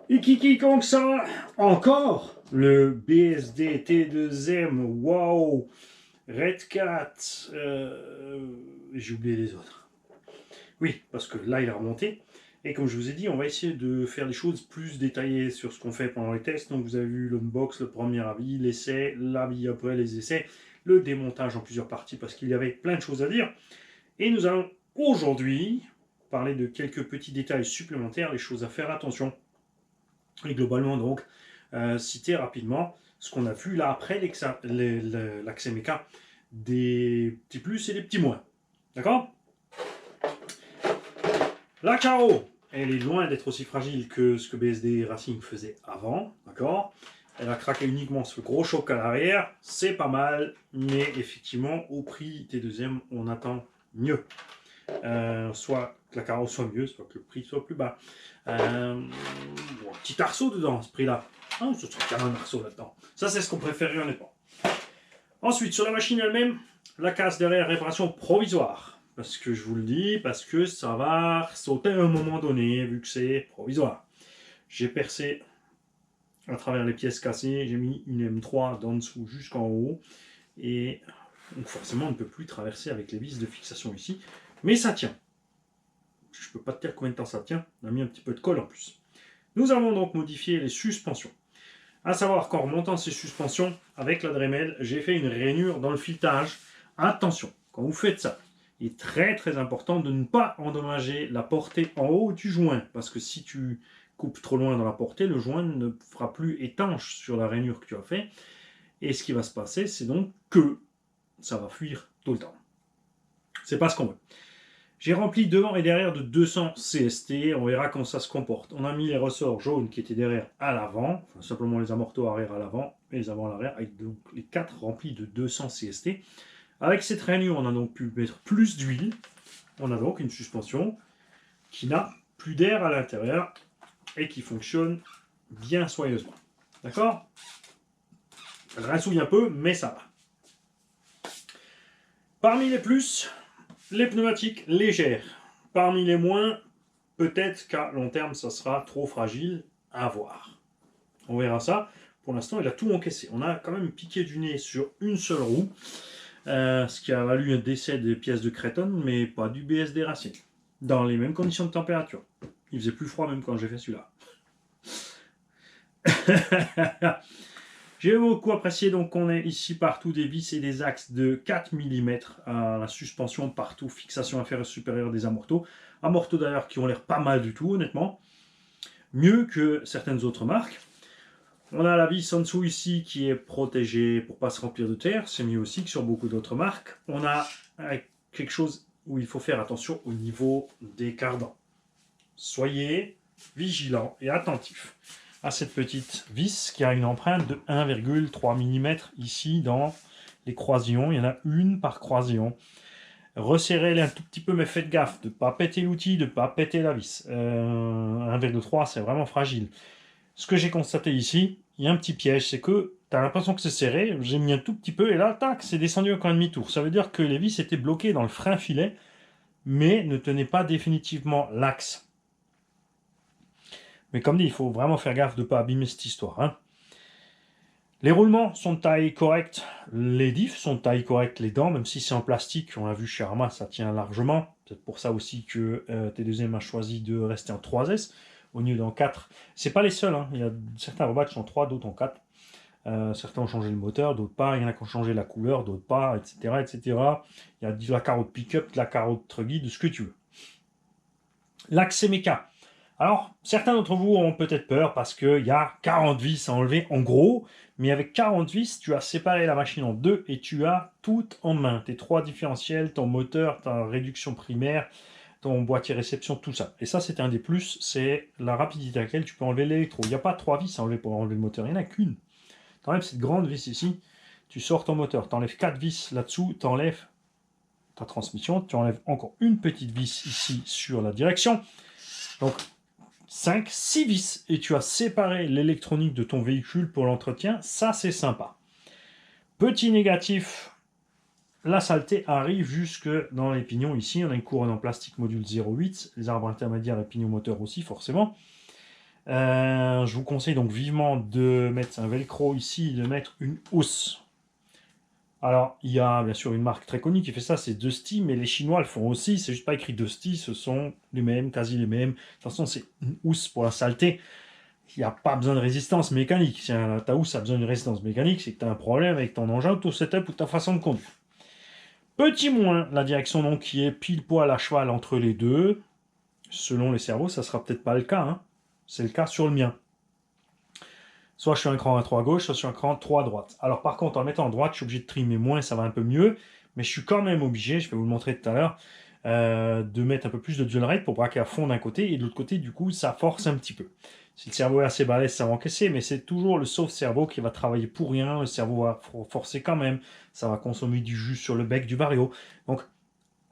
Et quiconque ça, encore le BSD T2M, wow, Red Cat, j'ai oublié les autres. Oui, parce que là il a remonté. Et comme je vous ai dit, on va essayer de faire des choses plus détaillées sur ce qu'on fait pendant les tests. Donc vous avez vu l'unbox, le premier avis, l'essai, l'avis après les essais, le démontage en plusieurs parties parce qu'il y avait plein de choses à dire. Et nous allons aujourd'hui parler de quelques petits détails supplémentaires, les choses à faire attention. Et globalement donc, citer rapidement ce qu'on a vu là après l'accès méca, des petits plus et des petits moins. D'accord? La carreau, elle est loin d'être aussi fragile que ce que BSD Racing faisait avant, d'accord? Elle a craqué uniquement ce gros choc à l'arrière, c'est pas mal, mais effectivement, au prix T2M, on attend mieux. Soit que la carreau soit mieux, soit que le prix soit plus bas. Bon, un petit arceau dedans, ce prix-là. Ah, ce serait carrément un arceau là-dedans. Ça, c'est ce qu'on préférait honnêtement. Ensuite, sur la machine elle-même, la casse derrière, réparation provisoire. Parce que je vous le dis, parce que ça va sauter à un moment donné, vu que c'est provisoire. J'ai percé à travers les pièces cassées, j'ai mis une M3 d'en dessous jusqu'en haut. Et donc forcément, on ne peut plus traverser avec les vis de fixation ici. Mais ça tient. Je ne peux pas te dire combien de temps ça tient. On a mis un petit peu de colle en plus. Nous avons donc modifié les suspensions. A savoir qu'en remontant ces suspensions avec la Dremel, j'ai fait une rainure dans le filetage. Attention, quand vous faites ça, il est très très important de ne pas endommager la portée en haut du joint. Parce que si tu coupes trop loin dans la portée, le joint ne fera plus étanche sur la rainure que tu as fait. Et ce qui va se passer, c'est donc que ça va fuir tout le temps. C'est pas ce qu'on veut. J'ai rempli devant et derrière de 200 CST, on verra comment ça se comporte. On a mis les ressorts jaunes qui étaient derrière à l'avant, enfin simplement les amortos arrière à l'avant et les avant à l'arrière, avec donc les 4 remplis de 200 CST. Avec cette rainure, on a donc pu mettre plus d'huile. On a donc une suspension qui n'a plus d'air à l'intérieur et qui fonctionne bien soigneusement. D'accord? Elle rinsouille un peu, mais ça va. Parmi les plus, les pneumatiques légères. Parmi les moins, peut-être qu'à long terme, ça sera trop fragile à voir. On verra ça. Pour l'instant, il a tout encaissé. On a quand même piqué du nez sur une seule roue, ce qui a valu un décès des pièces de Creton, mais pas du BSD Racing. Dans les mêmes conditions de température. Il faisait plus froid même quand j'ai fait celui-là. J'ai beaucoup apprécié donc qu'on ait ici partout des vis et des axes de 4 mm à la suspension partout, fixation inférieure et supérieure des amortos. Amortos d'ailleurs qui ont l'air pas mal du tout honnêtement. Mieux que certaines autres marques. On a la vis en dessous ici qui est protégée pour ne pas se remplir de terre. C'est mieux aussi que sur beaucoup d'autres marques. On a quelque chose où il faut faire attention au niveau des cardans. Soyez vigilants et attentifs à cette petite vis qui a une empreinte de 1,3 mm ici dans les croisillons. Il y en a une par croisillon. Resserrez-les un tout petit peu, mais faites gaffe de ne pas péter l'outil, de ne pas péter la vis. 1,3, c'est vraiment fragile. Ce que j'ai constaté ici, il y a un petit piège, c'est que tu as l'impression que c'est serré, j'ai mis un tout petit peu, et là, tac, c'est descendu encore un demi-tour. Ça veut dire que les vis étaient bloquées dans le frein filet, mais ne tenaient pas définitivement l'axe. Mais comme dit, il faut vraiment faire gaffe de ne pas abîmer cette histoire. Hein. Les roulements sont de taille correcte, les diffs sont de taille correcte, les dents, même si c'est en plastique, on l'a vu chez Arma, ça tient largement. C'est pour ça aussi que T2M a choisi de rester en 3S au lieu d'en 4. C'est pas les seuls, hein. Il y a certains robots qui sont en 3, d'autres en 4. Certains ont changé le moteur, d'autres pas. Il y en a qui ont changé la couleur, d'autres pas, etc., etc. Il y a de la carotte pick-up, de la carotte truggy, de ce que tu veux. L'axe méca. Alors, certains d'entre vous ont peut-être peur parce qu'il y a 40 vis à enlever en gros, mais avec 40 vis, tu as séparé la machine en deux et tu as tout en main. Tes 3 différentiels, ton moteur, ta réduction primaire, ton boîtier réception, tout ça. Et ça, c'est un des plus, c'est la rapidité à laquelle tu peux enlever l'électro. Il n'y a pas 3 vis à enlever pour enlever le moteur, il n'y en a qu'une. Tu enlèves cette grande vis ici, tu sors ton moteur, tu enlèves 4 vis là-dessous, tu enlèves ta transmission, tu enlèves encore une petite vis ici sur la direction. Donc, 5, 6 vis et tu as séparé l'électronique de ton véhicule pour l'entretien, ça c'est sympa. Petit négatif, la saleté arrive jusque dans les pignons ici, on a une couronne en plastique module 0,8, les arbres intermédiaires et pignons moteurs aussi forcément. Je vous conseille donc vivement de mettre un velcro ici, de mettre une housse. Alors, il y a bien sûr une marque très connue qui fait ça, c'est Dusty, mais les Chinois le font aussi, c'est juste pas écrit Dusty, ce sont les mêmes, quasi les mêmes. De toute façon, c'est une housse pour la saleté. Il n'y a pas besoin de résistance mécanique. Si ta housse a besoin de résistance mécanique, c'est que tu as un problème avec ton engin, ton setup ou ta façon de conduire. Petit moins, la direction donc qui est pile poil à cheval entre les deux. Selon les cerveaux, ça sera peut-être pas le cas. Hein. C'est le cas sur le mien. Soit je suis un cran à 3 à gauche, soit je suis un cran 3 à droite. Alors par contre, en mettant à droite, je suis obligé de trimer moins, ça va un peu mieux. Mais je suis quand même obligé, je vais vous le montrer tout à l'heure, de mettre un peu plus de dual rate pour braquer à fond d'un côté. Et de l'autre côté, du coup, ça force un petit peu. Si le cerveau est assez balèze, ça va encaisser, mais c'est toujours le sauf cerveau qui va travailler pour rien. Le cerveau va forcer quand même. Ça va consommer du jus sur le bec du vario. Donc,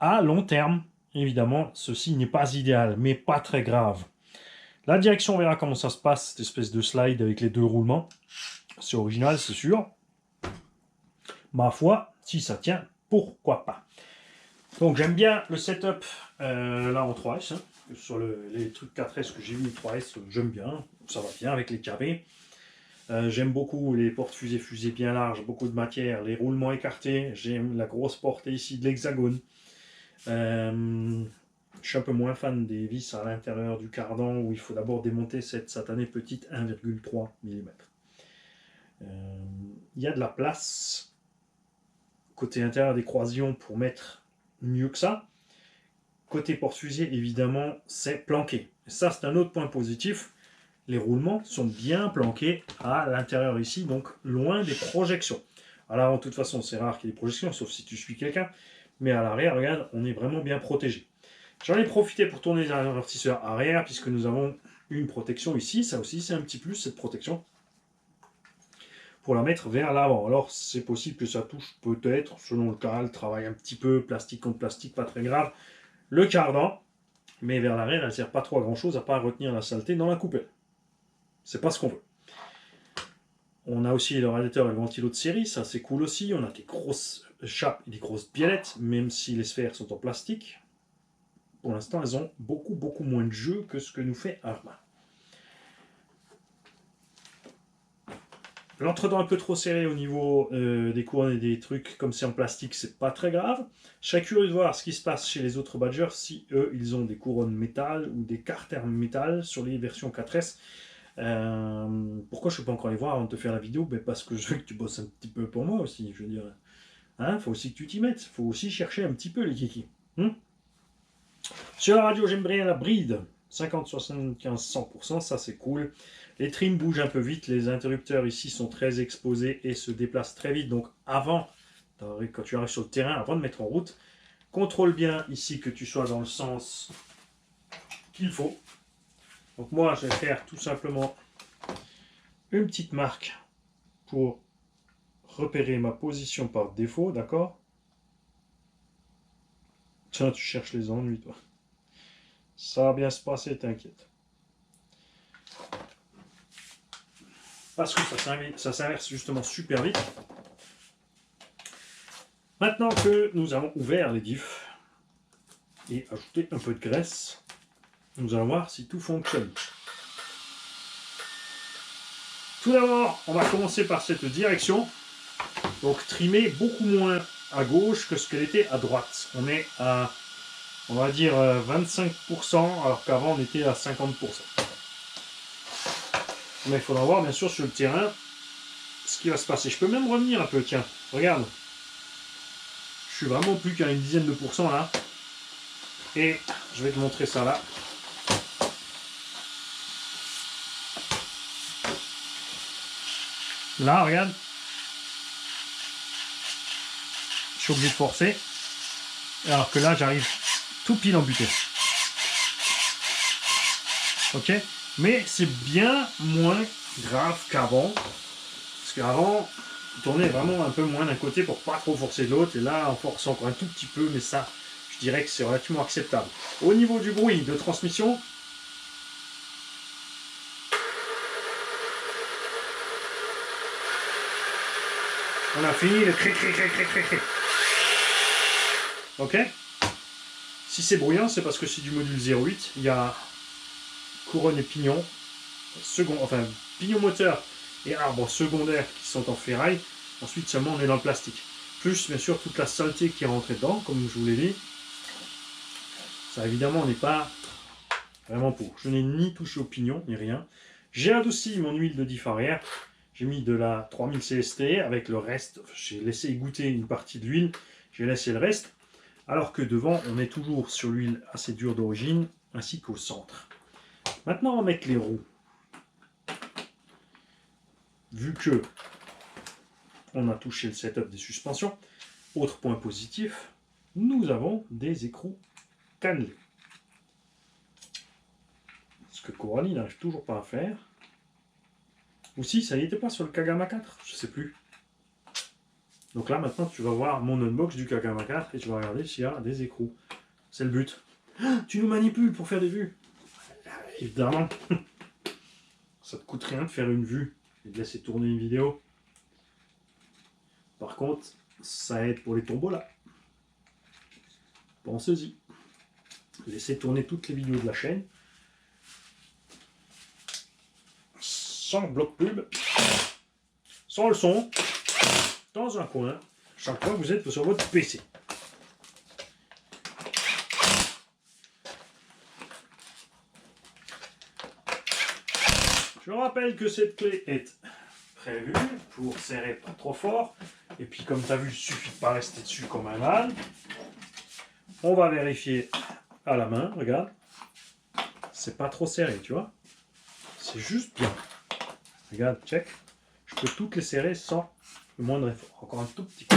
à long terme, évidemment, ceci n'est pas idéal, mais pas très grave. La direction, on verra comment ça se passe, cette espèce de slide avec les deux roulements. C'est original, c'est sûr. Ma foi, si ça tient, pourquoi pas. Donc j'aime bien le setup là en 3S. Hein. Sur les trucs 4S que j'ai vu, 3S, j'aime bien. Ça va bien avec les carrés. J'aime beaucoup les portes fusées bien larges, beaucoup de matière, les roulements écartés. J'aime la grosse portée ici de l'hexagone. Je suis un peu moins fan des vis à l'intérieur du cardan où il faut d'abord démonter cette satanée petite 1,3 mm. Il y a de la place côté intérieur des croisillons pour mettre mieux que ça. Côté porte-fusée, évidemment, c'est planqué. Et ça, c'est un autre point positif. Les roulements sont bien planqués à l'intérieur ici, donc loin des projections. Alors, de toute façon, c'est rare qu'il y ait des projections, sauf si tu suis quelqu'un. Mais à l'arrière, regarde, on est vraiment bien protégé. J'en ai profité pour tourner les amortisseurs arrière, puisque nous avons une protection ici. Ça aussi, c'est un petit plus, cette protection. Pour la mettre vers l'avant. Alors, c'est possible que ça touche peut-être, selon le cas, le travail un petit peu, plastique contre plastique, pas très grave, le cardan. Mais vers l'arrière, elle ne sert pas trop à grand-chose, à part retenir la saleté dans la coupelle. C'est pas ce qu'on veut. On a aussi le radiateur et le ventilo de série, ça c'est cool aussi. On a des grosses chapes et des grosses biellettes, même si les sphères sont en plastique. Pour l'instant, elles ont beaucoup moins de jeu que ce que nous fait Arma. L'entredent un peu trop serré au niveau des couronnes et des trucs, comme c'est en plastique, c'est pas très grave. Je serais curieux de voir ce qui se passe chez les autres Badgers, si eux, ils ont des couronnes métal ou des carters métal sur les versions 4S. Pourquoi je ne peux pas encore les voir avant de te faire la vidéo? Parce que je veux que tu bosses un petit peu pour moi aussi, je veux dire. Hein, faut aussi que tu t'y mettes, faut aussi chercher un petit peu les kikis. Sur la radio, j'aime bien la bride. 50, 75, 100%, ça c'est cool. Les trims bougent un peu vite, les interrupteurs ici sont très exposés et se déplacent très vite. Donc avant, quand tu arrives sur le terrain, avant de mettre en route, contrôle bien ici que tu sois dans le sens qu'il faut. Donc moi, je vais faire tout simplement une petite marque pour repérer ma position par défaut, d'accord? Tiens, tu cherches les ennuis, toi. Ça va bien se passer, t'inquiète. Parce que ça s'inverse justement super vite. Maintenant que nous avons ouvert les diffs et ajouté un peu de graisse, nous allons voir si tout fonctionne. Tout d'abord, on va commencer par cette direction. Donc trimer beaucoup moins à gauche que ce qu'elle était à droite. On est à, on va dire, 25%, alors qu'avant on était à 50%. Mais il faudra voir bien sûr sur le terrain ce qui va se passer. Je peux même revenir un peu, tiens, regarde. Je suis vraiment plus qu'à une dizaine de pourcents là. Et je vais te montrer ça là. Là, regarde. Je suis obligé de forcer. Alors que là, j'arrive tout pile en butée. Ok? Mais c'est bien moins grave qu'avant. Parce qu'avant, on tournait vraiment un peu moins d'un côté pour pas trop forcer de l'autre. Et là, on force encore un tout petit peu, mais ça, je dirais que c'est relativement acceptable. Au niveau du bruit de transmission, on a fini le cric. Ok? Si c'est bruyant, c'est parce que c'est du module 08. Il y a couronne et pignon pignon moteur et arbres secondaires qui sont en ferraille. Ensuite seulement on est dans le plastique. Plus bien sûr toute la saleté qui est rentrée dedans, comme je vous l'ai dit. Ça évidemment n'est pas vraiment pour. Je n'ai ni touché au pignon, ni rien. J'ai adouci mon huile de diff arrière. J'ai mis de la 3000 CST avec le reste. J'ai laissé goûter une partie de l'huile. J'ai laissé le reste. Alors que devant, on est toujours sur l'huile assez dure d'origine, ainsi qu'au centre. Maintenant, on va mettre les roues. Vu que on a touché le setup des suspensions, autre point positif, nous avons des écrous cannelés. Ce que Coralie n'arrive toujours pas à faire. Ou si, ça n'y était pas sur le Kagama 4, je sais plus. Donc là, maintenant, tu vas voir mon unbox du Kagama 4 et tu vas regarder s'il y a des écrous. C'est le but. Ah, tu nous manipules pour faire des vues. Évidemment. Ça te coûte rien de faire une vue et de laisser tourner une vidéo. Par contre, ça aide pour les tombos là. Pensez-y. Laissez tourner toutes les vidéos de la chaîne. Sans bloc pub. Sans le son. Dans un coin. Chaque fois que vous êtes sur votre PC. Je rappelle que cette clé est prévue pour serrer pas trop fort. Et puis comme tu as vu, il suffit de pas rester dessus comme un âne. On va vérifier à la main, regarde. C'est pas trop serré, tu vois. C'est juste bien. Regarde, check. Je peux toutes les serrer sans le moindre effort. Encore un tout petit peu.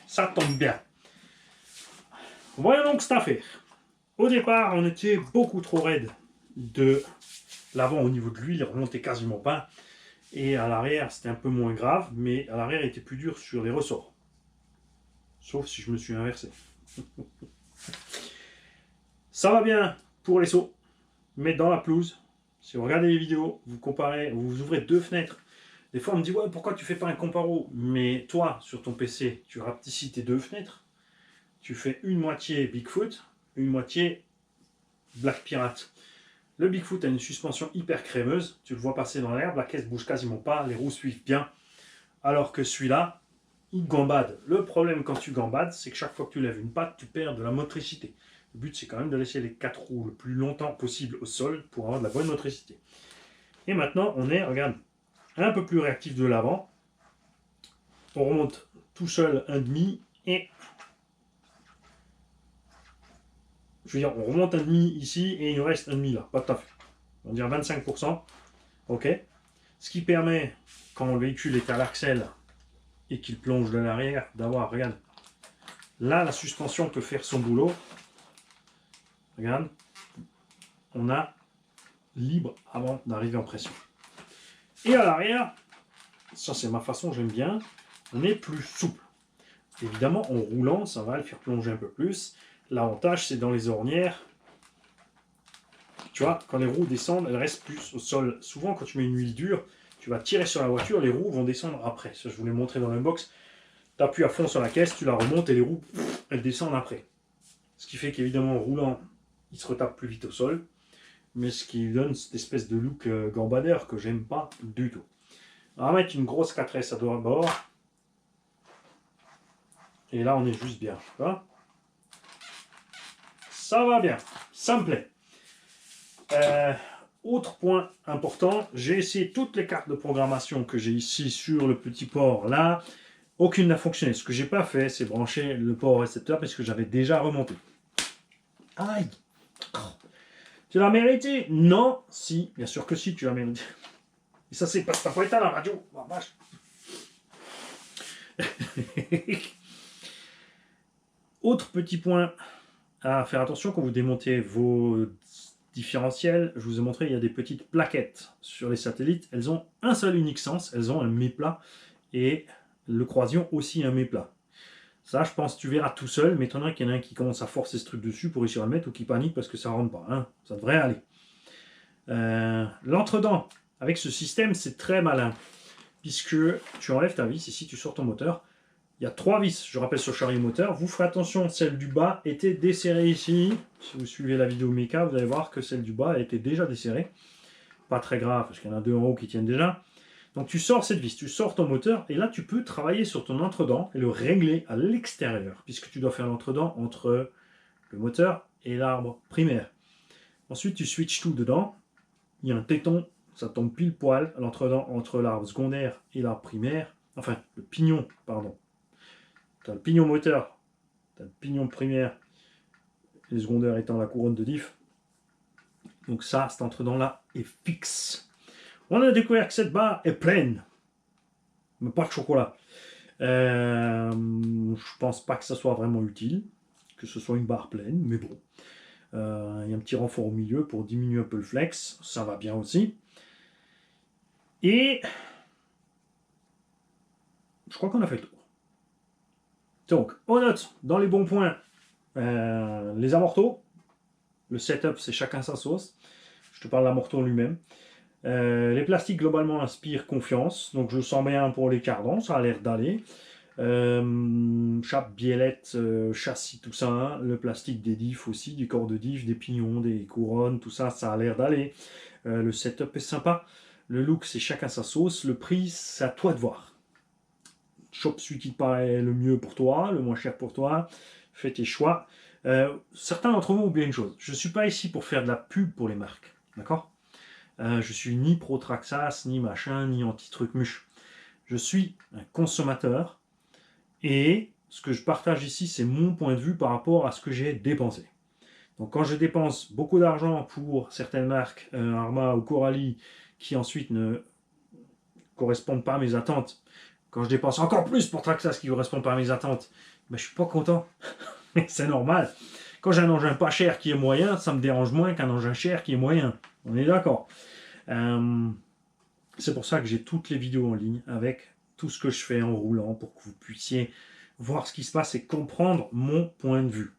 Ça tombe bien. Voilà donc cette affaire. Au départ, on était beaucoup trop raide de l'avant au niveau de l'huile, il remontait quasiment pas. Et à l'arrière, c'était un peu moins grave, mais à l'arrière, il était plus dur sur les ressorts. Sauf si je me suis inversé. Ça va bien pour les sauts, mais dans la pelouse, si vous regardez les vidéos, vous comparez, vous ouvrez deux fenêtres. Des fois, on me dit, ouais, pourquoi tu fais pas un comparo? Mais toi, sur ton PC, tu rapetissis tes deux fenêtres. Tu fais une moitié Bigfoot, une moitié Black Pirate. Le Bigfoot a une suspension hyper crémeuse. Tu le vois passer dans l'herbe, la caisse bouge quasiment pas, les roues suivent bien. Alors que celui-là, il gambade. Le problème quand tu gambades, c'est que chaque fois que tu lèves une patte, tu perds de la motricité. Le but, c'est quand même de laisser les quatre roues le plus longtemps possible au sol pour avoir de la bonne motricité. Et maintenant, on est, regarde, un peu plus réactif de l'avant. On remonte tout seul un demi et... Je veux dire, on remonte un demi ici et il nous reste un demi là, pas tout à fait. On va dire 25%. Ok. Ce qui permet, quand le véhicule est à l'axel et qu'il plonge de l'arrière, d'avoir, regarde, là la suspension peut faire son boulot. Regarde, on a libre avant d'arriver en pression. Et à l'arrière, ça c'est ma façon, j'aime bien, on est plus souple. Évidemment, en roulant, ça va le faire plonger un peu plus. L'avantage, c'est dans les ornières. Tu vois, quand les roues descendent, elles restent plus au sol. Souvent, quand tu mets une huile dure, tu vas tirer sur la voiture, les roues vont descendre après. Ça, je vous l'ai montré dans l'unbox. Tu appuies à fond sur la caisse, tu la remontes et les roues, elles descendent après. Ce qui fait qu'évidemment, en roulant, il se retape plus vite au sol. Mais ce qui donne cette espèce de look gambadeur que j'aime pas du tout. On va mettre une grosse 4S à bord. Et là, on est juste bien. Tu vois ? Ça va bien, ça me plaît. Autre point important, j'ai essayé toutes les cartes de programmation que j'ai ici sur le petit port là. Aucune n'a fonctionné. Ce que j'ai pas fait, c'est brancher le port récepteur parce que j'avais déjà remonté. Aïe! Tu l'as mérité? Non, si, bien sûr que si, tu l'as mérité. Et ça, c'est pas être à la radio. Oh, vache. Autre petit point à faire attention quand vous démontez vos différentiels. Je vous ai montré, il y a des petites plaquettes sur les satellites. Elles ont un seul unique sens. Elles ont un méplat et le croisillon aussi un méplat. Ça, je pense, tu verras tout seul. Mais t'en as qu'il y en a un qui commence à forcer ce truc dessus pour réussir à le mettre ou qui panique parce que ça ne rentre pas. Hein. Ça devrait aller. L'entredent avec ce système, c'est très malin. Puisque tu enlèves ta vis. Ici, tu sors ton moteur. Il y a 3 vis, je rappelle, sur le chariot moteur. Vous ferez attention, celle du bas était desserrée ici. Si vous suivez la vidéo méca, vous allez voir que celle du bas a été déjà desserrée. pas très grave, parce qu'il y en a 2 en haut qui tiennent déjà. Donc tu sors cette vis, tu sors ton moteur, et là tu peux travailler sur ton entredent et le régler à l'extérieur, puisque tu dois faire l'entredent entre le moteur et l'arbre primaire. Ensuite tu switches tout dedans, il y a un téton, ça tombe pile poil à l'entredent entre l'arbre secondaire et l'arbre primaire, enfin le pignon, pardon. Tu as le pignon moteur, tu as le pignon primaire, les secondaires étant la couronne de diff. Donc ça, cet entredent-là est fixe. On a découvert que cette barre est pleine, mais pas de chocolat. Je pense pas que ça soit vraiment utile, que ce soit une barre pleine, mais bon. Il y a un petit renfort au milieu pour diminuer un peu le flex, ça va bien aussi. Et je crois qu'on a fait le tour. Donc, on note dans les bons points les amortos. Le setup, c'est chacun sa sauce. Je te parle de l'amorto lui-même. Les plastiques globalement inspirent confiance, donc je sens bien pour les cardans, ça a l'air d'aller. Chape, biellette, châssis, tout ça, hein. Le plastique des diffs aussi, du corps de diff, des pignons, des couronnes, tout ça, ça a l'air d'aller. Le setup est sympa. Le look, c'est chacun sa sauce. Le prix, c'est à toi de voir. Chope celui qui te paraît le mieux pour toi, le moins cher pour toi. Fais tes choix. Certains d'entre vous oublient une chose. Je ne suis pas ici pour faire de la pub pour les marques. D'accord ? Je suis ni pro Traxxas, ni machin, ni anti-truc muche. Je suis un consommateur et ce que je partage ici, c'est mon point de vue par rapport à ce que j'ai dépensé. Donc quand je dépense beaucoup d'argent pour certaines marques, Arma ou Coralie, qui ensuite ne correspondent pas à mes attentes, quand je dépense encore plus pour Traxxas qui ne correspond pas à mes attentes, ben, je ne suis pas content. C'est normal. Quand j'ai un engin pas cher qui est moyen, ça me dérange moins qu'un engin cher qui est moyen. On est d'accord. C'est pour ça que j'ai toutes les vidéos en ligne avec tout ce que je fais en roulant pour que vous puissiez voir ce qui se passe et comprendre mon point de vue.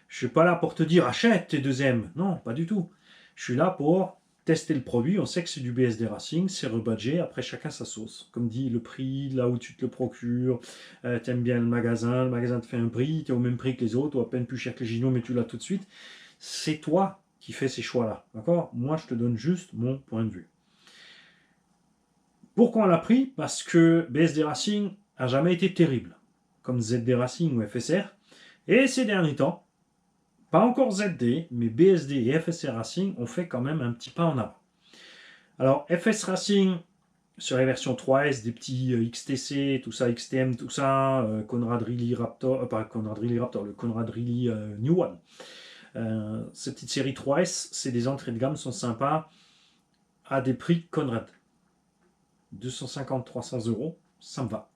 Je ne suis pas là pour te dire achète tes 2M. Non, pas du tout. Je suis là pour tester le produit. On sait que c'est du BSD Racing, c'est rebadgé. Après, chacun sa sauce. Comme dit, le prix, là où tu te le procures, t'aimes bien le magasin te fait un prix, tu es au même prix que les autres, ou à peine plus cher que les Gino, mais tu l'as tout de suite. C'est toi qui fais ces choix-là. D'accord ? Moi, je te donne juste mon point de vue. Pourquoi on l'a pris ? Parce que BSD Racing n'a jamais été terrible, comme ZD Racing ou FSR. Et ces derniers temps, pas encore ZD, mais BSD et FSR Racing ont fait quand même un petit pas en avant. Alors, FS Racing, sur les versions 3S, des petits XTC, tout ça, XTM, tout ça, Conrad Riley Raptor, pas Conrad Riley Raptor, le Conrad Riley New One. Cette petite série 3S, c'est des entrées de gamme, sont sympas, à des prix Conrad. 250-300 euros, ça me va.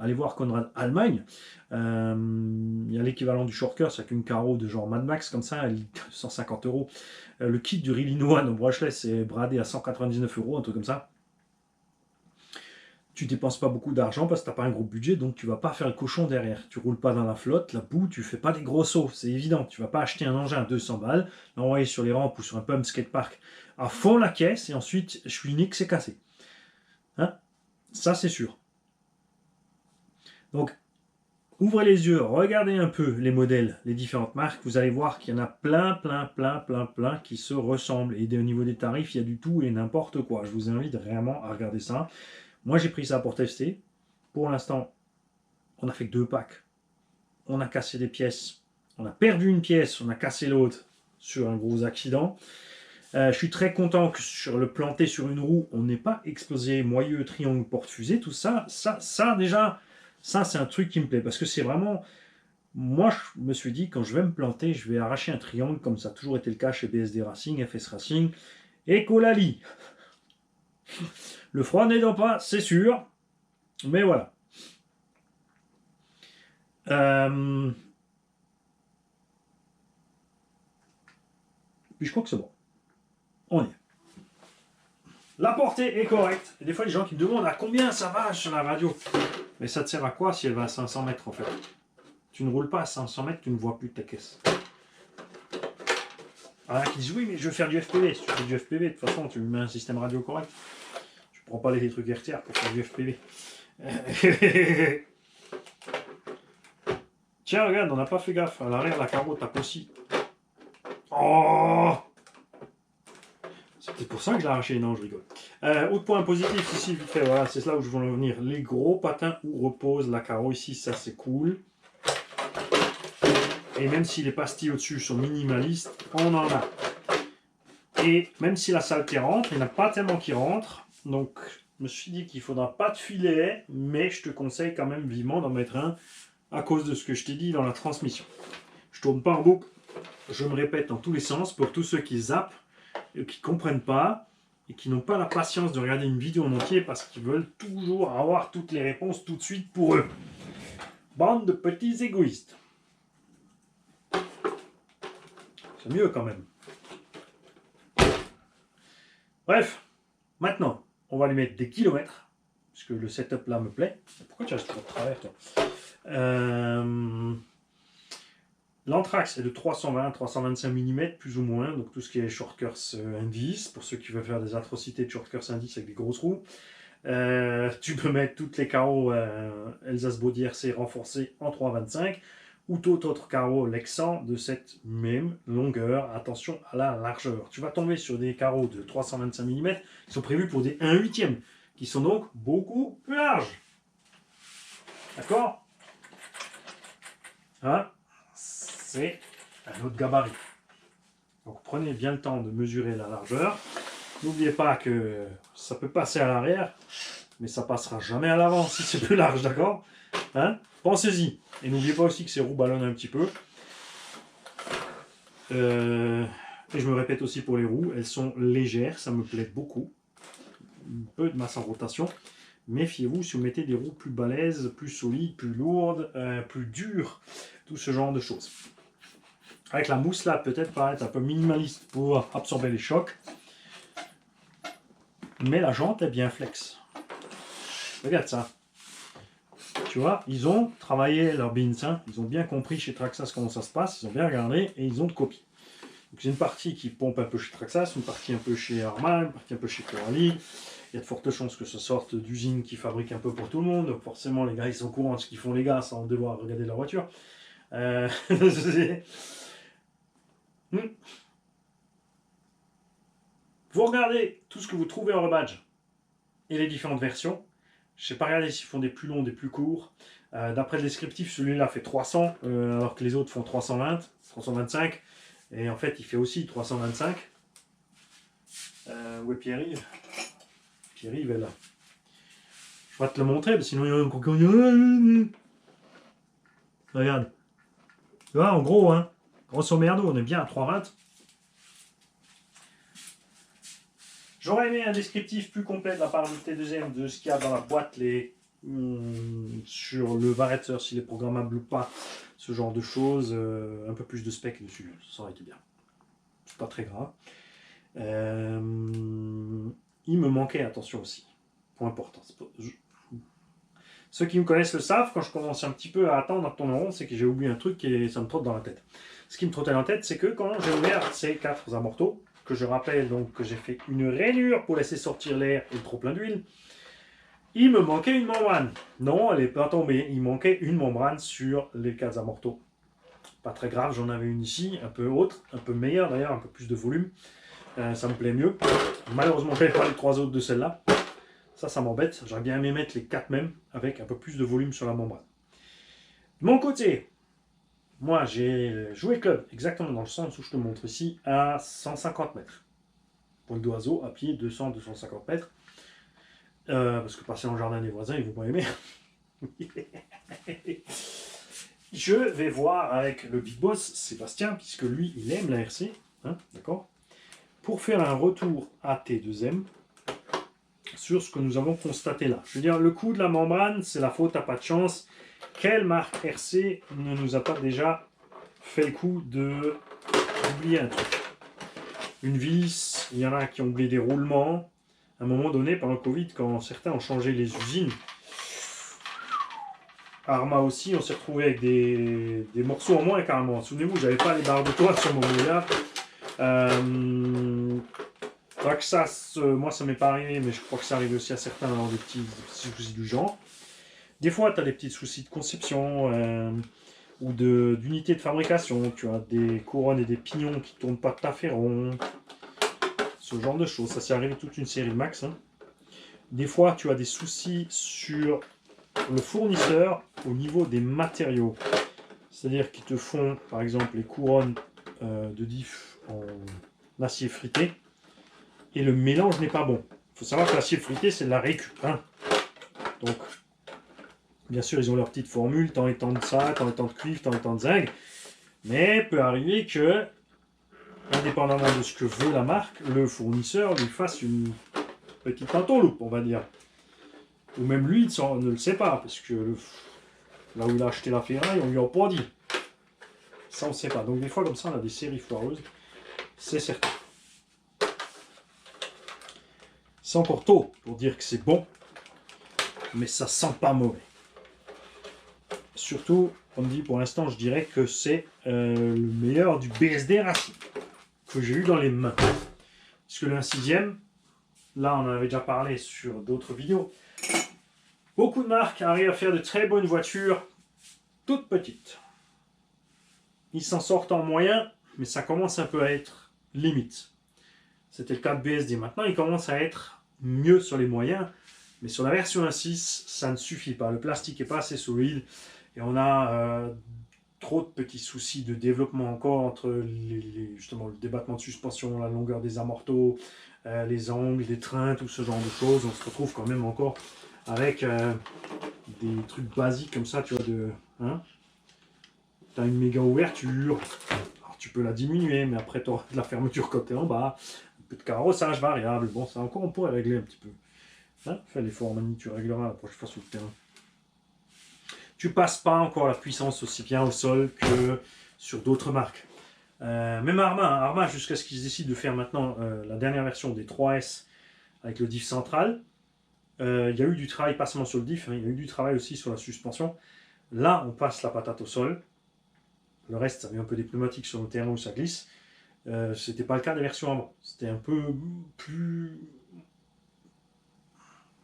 Allez voir Conrad Allemagne. Il y a l'équivalent du Shorker, c'est avec une carreau de genre Mad Max comme ça, 150 euros. Le kit du Riley One au brushless c'est bradé à 199 euros, un truc comme ça. Tu dépenses pas beaucoup d'argent parce que tu n'as pas un gros budget, donc tu vas pas faire le cochon derrière. Tu roules pas dans la flotte, la boue, tu fais pas des gros sauts, c'est évident. Tu vas pas acheter un engin à 200 balles, l'envoyer sur les rampes ou sur un pump skatepark à fond la caisse et ensuite je suis nique, c'est cassé. Hein? Ça c'est sûr. Donc, ouvrez les yeux, regardez un peu les modèles, les différentes marques, vous allez voir qu'il y en a plein qui se ressemblent. Et au niveau des tarifs, il y a du tout et n'importe quoi. Je vous invite vraiment à regarder ça. Moi, j'ai pris ça pour tester. Pour l'instant, on a fait que 2 packs. On a cassé des pièces. On a perdu une pièce, on a cassé l'autre sur un gros accident. Je suis très content que sur le planté sur une roue, on n'ait pas explosé moyeu, triangle, porte-fusée, tout ça. Ça déjà... Ça, c'est un truc qui me plaît, parce que c'est vraiment... Moi, je me suis dit, quand je vais me planter, je vais arracher un triangle, comme ça a toujours été le cas chez BSD Racing, FS Racing, et Colali. Le froid n'aidant pas, c'est sûr, mais voilà. Puis je crois que c'est bon. On y est. La portée est correcte. Et des fois, les gens qui me demandent à combien ça va sur la radio. Mais ça te sert à quoi si elle va à 500 mètres en fait? Tu ne roules pas à 500 mètres, tu ne vois plus ta caisse. Alors, qui disent oui, mais je veux faire du FPV. Si tu fais du FPV, de toute façon, tu mets un système radio correct. Tu prends pas les trucs RTR pour faire du FPV. Tiens, regarde, on n'a pas fait gaffe. À l'arrière, la carreau tape aussi. Oh! C'est pour ça que je l'ai arraché, non, je rigole. Autre point positif ici, vite fait, voilà, c'est là où je veux en venir. Les gros patins où repose la carreau ici, ça c'est cool. Et même si les pastilles au-dessus sont minimalistes, on en a. Et même si la saleté rentre, il n'y en a pas tellement qui rentrent. Donc je me suis dit qu'il ne faudra pas de filet, mais je te conseille quand même vivement d'en mettre un à cause de ce que je t'ai dit dans la transmission. Je tourne pas en boucle, je me répète dans tous les sens pour tous ceux qui zappent, et qui ne comprennent pas et qui n'ont pas la patience de regarder une vidéo en entier parce qu'ils veulent toujours avoir toutes les réponses tout de suite pour eux. Bande de petits égoïstes. C'est mieux quand même. Bref, maintenant, on va lui mettre des kilomètres, parce que le setup là me plaît. Pourquoi tu restes toujours de travers, toi? L'anthrax est de 320-325 mm, plus ou moins, donc tout ce qui est shortcuts indice, pour ceux qui veulent faire des atrocités de shortcuts indice avec des grosses roues. Tu peux mettre toutes les carreaux Elsace Body RC renforcés en 3,25 ou tout autre carreau Lexan de cette même longueur. Attention à la largeur. Tu vas tomber sur des carreaux de 325 mm qui sont prévus pour des 1/8, qui sont donc beaucoup plus larges. D'accord? Hein? C'est un autre gabarit. Donc prenez bien le temps de mesurer la largeur. N'oubliez pas que ça peut passer à l'arrière, mais ça passera jamais à l'avant si c'est plus large, d'accord? Hein? Pensez-y. Et n'oubliez pas aussi que ces roues ballonnent un petit peu. Et je me répète aussi pour les roues, elles sont légères, ça me plaît beaucoup. Un peu de masse en rotation. Méfiez-vous si vous mettez des roues plus balèzes, plus solides, plus lourdes, plus dures, tout ce genre de choses. Avec la mousse là, peut-être paraître un peu minimaliste pour absorber les chocs. Mais la jante est bien flex. Regarde ça. Tu vois, ils ont travaillé leur bins, hein. Ils ont bien compris chez Traxxas comment ça se passe, ils ont bien regardé et ils ont de copies. Donc c'est une partie qui pompe un peu chez Traxxas, une partie un peu chez Harman, une partie un peu chez Coralie. Il y a de fortes chances que ce sorte d'usine qui fabrique un peu pour tout le monde. Donc forcément les gars ils sont au courant de ce qu'ils font les gars sans devoir regarder leur voiture. Vous regardez tout ce que vous trouvez en rebadge et les différentes versions. Je n'ai pas regardé s'ils font des plus longs, des plus courts. D'après le descriptif, celui-là fait 300, alors que les autres font 320, 325. Et en fait, il fait aussi 325. Où est Pierre-Yves? Pierre-Yves est là. Je vais te le montrer, parce que sinon il y a un coquin. Regarde. Tu vois, en gros, hein, grosso merdo, on est bien à 320. J'aurais aimé un descriptif plus complet de la part du T2M de ce qu'il y a dans la boîte, sur le Varetzer, s'il est programmable ou pas, ce genre de choses, un peu plus de spec dessus, ça aurait été bien. C'est pas très grave. Il me manquait, attention aussi, point important. Ceux qui me connaissent le savent, quand je commence un petit peu à attendre à tourner rond, c'est que j'ai oublié un truc et ça me trotte dans la tête. Ce qui me trottait dans la tête, c'est que quand j'ai ouvert ces 4 amortos, que je rappelle donc que j'ai fait une rainure pour laisser sortir l'air et le trop plein d'huile, il me manquait une membrane. Non, elle n'est pas tombée. Il manquait une membrane sur les 4 amortos. Pas très grave, j'en avais une ici, un peu haute, un peu meilleure d'ailleurs, un peu plus de volume. Ça me plaît mieux. Malheureusement, je n'avais pas les 3 autres de celle-là. Ça m'embête. J'aurais bien aimé mettre les 4 mêmes avec un peu plus de volume sur la membrane. De mon côté, moi j'ai joué club exactement dans le sens où je te montre ici à 150 mètres. Pointe d'oiseau à pied 200-250 mètres. Parce que passer dans le jardin des voisins, ils ne vont pas aimer. Je vais voir avec le big boss Sébastien, puisque lui il aime la RC, hein, d'accord, pour faire un retour à T2M sur ce que nous avons constaté là. Je veux dire, le coup de la membrane, c'est la faute à pas de chance. Quelle marque RC ne nous a pas déjà fait le coup d'oublier un truc? Une vis, il y en a qui ont oublié des roulements. À un moment donné, pendant le Covid, quand certains ont changé les usines, Arma aussi, on s'est retrouvé avec des morceaux en moins carrément. Souvenez-vous, j'avais pas les barres de toit sur mon modèle là. Traxxas, moi ça m'est pas arrivé, mais je crois que ça arrive aussi à certains dans des petits soucis du genre. Des fois, tu as des petits soucis de conception ou d'unité de fabrication. Tu as des couronnes et des pignons qui ne tournent pas tout à fait rond. ce genre de choses. Ça s'est arrivé toute une série de Max. Hein. Des fois, tu as des soucis sur le fournisseur au niveau des matériaux. C'est-à-dire qu'ils te font, par exemple, les couronnes de diff en acier frité. Et le mélange n'est pas bon. Il faut savoir que l'acier frité, c'est de la récup. Hein. Donc, bien sûr, ils ont leur petite formule, tant et tant de ça, tant et tant de cuivre, tant et tant de zinc. Mais il peut arriver que, indépendamment de ce que veut la marque, le fournisseur lui fasse une petite entourloupe, on va dire. Ou même lui, il ne le sait pas, parce que là où il a acheté la ferraille, on lui a pas dit. Ça, on ne sait pas. Donc des fois, comme ça, on a des séries foireuses. C'est certain. C'est encore tôt pour dire que c'est bon, mais ça sent pas mauvais. Surtout, on me dit pour l'instant, je dirais que c'est le meilleur du BSD Racing que j'ai eu dans les mains. Parce que le 1/6e, là on en avait déjà parlé sur d'autres vidéos, beaucoup de marques arrivent à faire de très bonnes voitures, toutes petites. Ils s'en sortent en moyen, mais ça commence un peu à être limite. C'était le cas de BSD. Maintenant, il commence à être mieux sur les moyens, mais sur la version 1.6, ça ne suffit pas. Le plastique n'est pas assez solide et on a trop de petits soucis de développement encore entre justement le débattement de suspension, la longueur des amortos, les angles des trains, tout ce genre de choses. On se retrouve quand même encore avec des trucs basiques comme ça, tu vois, hein, tu as une méga ouverture, alors tu peux la diminuer, mais après tu auras de la fermeture quand tu es en bas, un peu de carrossage variable, bon ça encore on pourrait régler un petit peu. Hein, fais l'effort, Mani, tu régleras la prochaine fois sur le terrain. Tu passes pas encore la puissance aussi bien au sol que sur d'autres marques. Même Arma jusqu'à ce qu'ils décident de faire maintenant la dernière version des 3S avec le diff central, il y a eu du travail pas seulement sur le diff, hein, il y a eu du travail aussi sur la suspension. Là, on passe la patate au sol. Le reste, ça met un peu des pneumatiques sur le terrain où ça glisse. C'était pas le cas des versions avant. C'était un peu plus...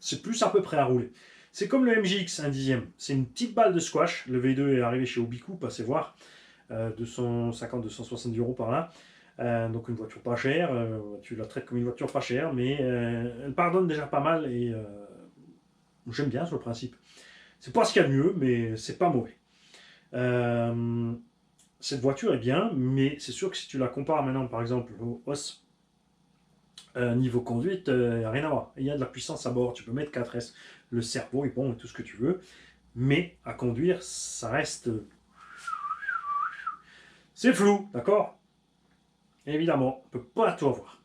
C'est plus à peu près à rouler. C'est comme le MJX 1/10. C'est une petite balle de squash. Le V2 est arrivé chez Obiku, passez voir. 250-270 € par là. Donc une voiture pas chère. Tu la traites comme une voiture pas chère, mais elle pardonne déjà pas mal et j'aime bien sur le principe. C'est pas ce qu'il y a de mieux, mais c'est pas mauvais. Cette voiture est bien, mais c'est sûr que si tu la compares maintenant, par exemple, au OS, niveau conduite, il n'y a rien à voir. Il y a de la puissance à bord, tu peux mettre 4S, le cerveau est bon et tout ce que tu veux, mais à conduire, ça reste... C'est flou, d'accord? Évidemment, on ne peut pas tout avoir.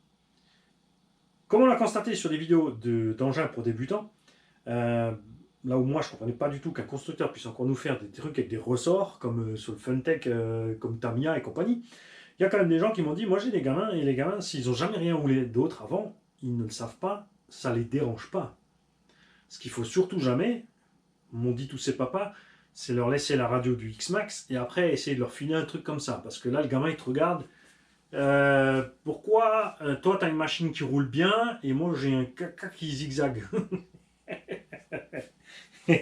Comme on l'a constaté sur des vidéos d'engins pour débutants, là où moi je ne comprenais pas du tout qu'un constructeur puisse encore nous faire des trucs avec des ressorts, comme sur le Funtech, comme Tamiya et compagnie, il y a quand même des gens qui m'ont dit, moi j'ai des gamins, et les gamins, s'ils n'ont jamais rien roulé d'autre avant, ils ne le savent pas, ça ne les dérange pas. Ce qu'il faut surtout jamais, m'ont dit tous ces papas, c'est leur laisser la radio du X-Max, et après essayer de leur filer un truc comme ça. Parce que là, le gamin, il te regarde, pourquoi toi, tu as une machine qui roule bien, et moi, j'ai un caca qui zigzague. À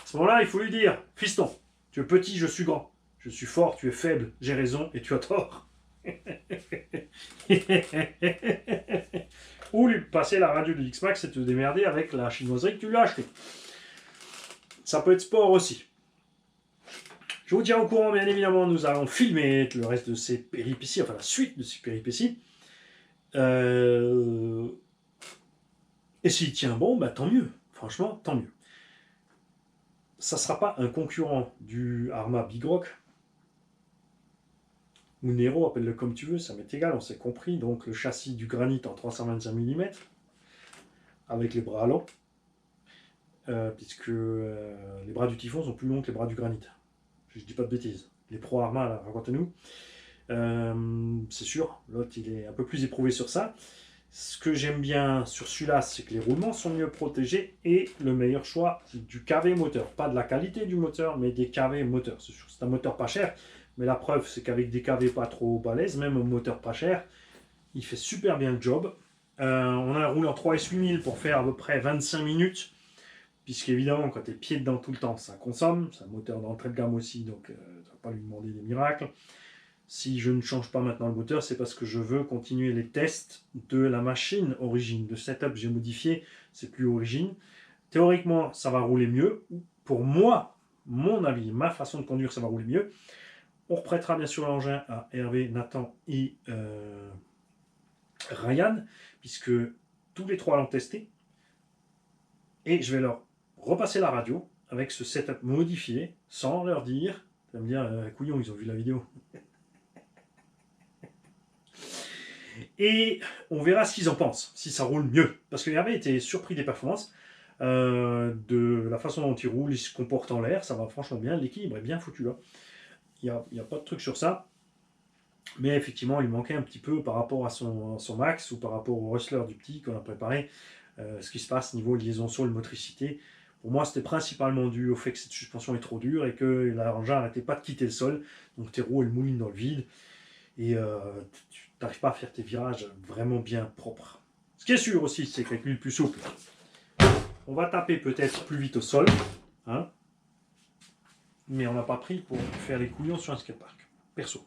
ce moment-là, il faut lui dire, fiston, tu es petit, je suis grand. Je suis fort, tu es faible, j'ai raison et tu as tort. Ou lui passer la radio du X-Max et te démerder avec la chinoiserie que tu lui as achetée. Ça peut être sport aussi. Je vous tiens au courant, bien évidemment, nous allons filmer le reste de ces péripéties, enfin la suite de ces péripéties. Et s'il tient bon, bah, tant mieux. Franchement, tant mieux. Ça ne sera pas un concurrent du Arma Big Rock, ou Nero, appelle-le comme tu veux, ça m'est égal, on s'est compris. Donc le châssis du granit en 325 mm, avec les bras longs, puisque les bras du Typhon sont plus longs que les bras du granit. Je ne dis pas de bêtises. Les pro Arma, là, racontez-nous. C'est sûr, l'autre il est un peu plus éprouvé sur ça. Ce que j'aime bien sur celui-là, c'est que les roulements sont mieux protégés et le meilleur choix, c'est du KV moteur. Pas de la qualité du moteur, mais des KV moteurs. C'est un moteur pas cher. Mais la preuve, c'est qu'avec des KV pas trop balèzes, même un moteur pas cher, il fait super bien le job. On a un roulant 3S 8000 pour faire à peu près 25 minutes. Puisqu'évidemment, quand tu es pied dedans tout le temps, ça consomme. C'est un moteur d'entrée de gamme aussi, donc tu ne vas pas lui demander des miracles. Si je ne change pas maintenant le moteur, c'est parce que je veux continuer les tests de la machine origine. Le setup que j'ai modifié, c'est plus origine. Théoriquement, ça va rouler mieux. Pour moi, mon avis, ma façon de conduire, ça va rouler mieux. On reprêtera bien sûr l'engin à Hervé, Nathan et Ryan, puisque tous les trois l'ont testé. Et je vais leur repasser la radio avec ce setup modifié, sans leur dire, tu vas me dire, couillon, ils ont vu la vidéo. Et on verra ce qu'ils en pensent, si ça roule mieux. Parce que Hervé était surpris des performances, de la façon dont il roule, il se comporte en l'air, ça va franchement bien, l'équilibre est bien foutu là. Il n'y a pas de truc sur ça. Mais effectivement, il manquait un petit peu par rapport à son max ou par rapport au Rustler du petit qu'on a préparé, ce qui se passe niveau liaison sol, motricité. Pour moi, c'était principalement dû au fait que cette suspension est trop dure et que l'engin n'arrêtait pas de quitter le sol. Donc tes roues, elles moulinent dans le vide. Et tu n'arrives pas à faire tes virages vraiment bien propres. Ce qui est sûr aussi, c'est qu'avec l'huile plus souple, on va taper peut-être plus vite au sol. Hein, mais on n'a pas pris pour faire les couillons sur un skatepark. Perso.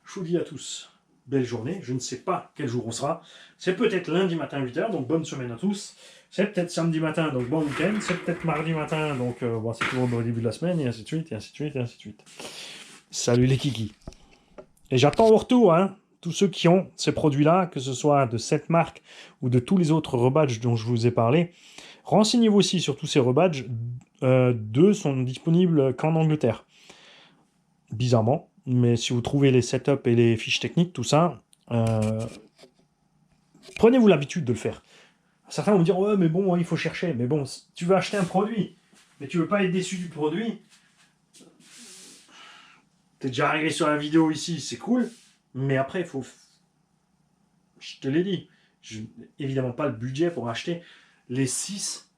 Je vous dis à tous, belle journée. Je ne sais pas quel jour on sera. C'est peut-être lundi matin 8h, donc bonne semaine à tous. C'est peut-être samedi matin, donc bon week-end. C'est peut-être mardi matin, donc bon, c'est toujours au début de la semaine, et ainsi de suite, et ainsi de suite, et ainsi de suite. Salut les kikis. Et j'attends au retour, hein, tous ceux qui ont ces produits-là, que ce soit de cette marque ou de tous les autres rebadges dont je vous ai parlé. Renseignez-vous aussi sur tous ces rebadges. Deux sont disponibles qu'en Angleterre. Bizarrement. Mais si vous trouvez les setups et les fiches techniques, tout ça, prenez-vous l'habitude de le faire. Certains vont me dire, ouais, mais bon, il faut chercher. Mais bon, tu veux acheter un produit, mais tu veux pas être déçu du produit. T'es déjà arrivé sur la vidéo ici, c'est cool. Mais après, il faut... Je te l'ai dit. Évidemment pas le budget pour acheter les 6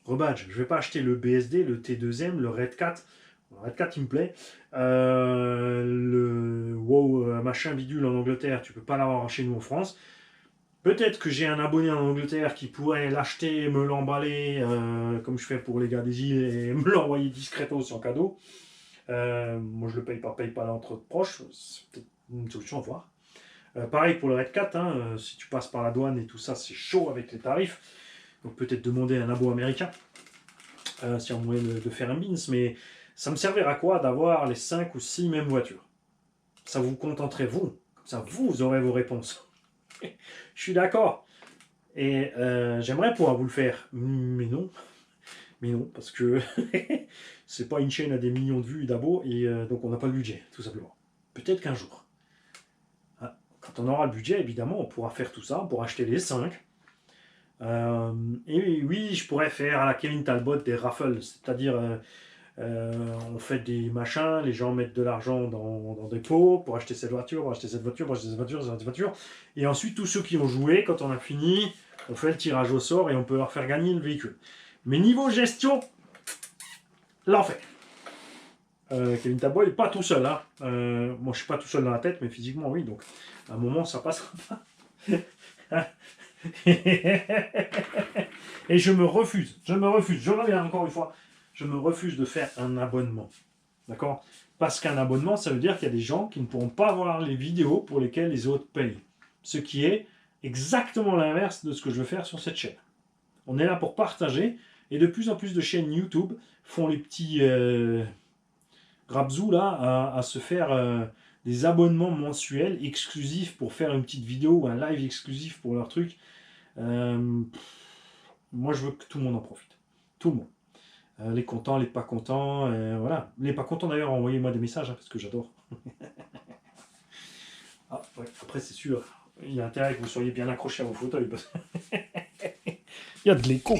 rebadges. Je vais pas acheter le BSD, le T2M, le Red 4. Le Red 4, il me plaît. Le WoW machin bidule en Angleterre, tu peux pas l'avoir chez nous en France. Peut-être que j'ai un abonné en Angleterre qui pourrait l'acheter, me l'emballer, comme je fais pour les gars des îles, et me l'envoyer discretos en cadeau. Moi, je le paye par PayPal entre proches. C'est peut-être une solution à voir. Pareil pour le Red 4, hein, si tu passes par la douane et tout ça, c'est chaud avec les tarifs. Donc peut-être demander un abo américain, si on moyen de faire un bins, mais ça me servira à quoi d'avoir les 5 ou 6 mêmes voitures? Ça vous contenterait vous, comme ça vous aurez vos réponses. Je suis d'accord. Et j'aimerais pouvoir vous le faire, mais non. Mais non, parce que c'est pas une chaîne à des millions de vues d'abos, et donc on n'a pas le budget, tout simplement. Peut-être qu'un jour. Hein, quand on aura le budget, évidemment, on pourra faire tout ça, on pourra acheter les 5. Et oui, je pourrais faire à la Kevin Talbot des raffles, c'est-à-dire on fait des machins, les gens mettent de l'argent dans des pots pour acheter cette voiture, pour acheter cette voiture, pour acheter cette voiture, cette voiture. Et ensuite, tous ceux qui ont joué, quand on a fini, on fait le tirage au sort et on peut leur faire gagner le véhicule. Mais niveau gestion, l'enfer. Kevin Talbot n'est pas tout seul. Hein. Moi, je suis pas tout seul dans la tête, mais physiquement, oui. Donc, à un moment, ça passera pas. Et je me refuse, je reviens encore une fois, je me refuse de faire un abonnement. D'accord? Parce qu'un abonnement, ça veut dire qu'il y a des gens qui ne pourront pas voir les vidéos pour lesquelles les autres payent. Ce qui est exactement l'inverse de ce que je veux faire sur cette chaîne. On est là pour partager, et de plus en plus de chaînes YouTube font les petits grabzous là à se faire des abonnements mensuels exclusifs pour faire une petite vidéo ou un live exclusif pour leur truc. Moi, je veux que tout le monde en profite. Tout le monde. Les contents, les pas contents, voilà. Les pas contents, d'ailleurs, envoyez-moi des messages, hein, parce que j'adore. Ah, ouais. Après, c'est sûr, il y a intérêt que vous soyez bien accroché à vos fauteuils. Parce... il y a de l'écho.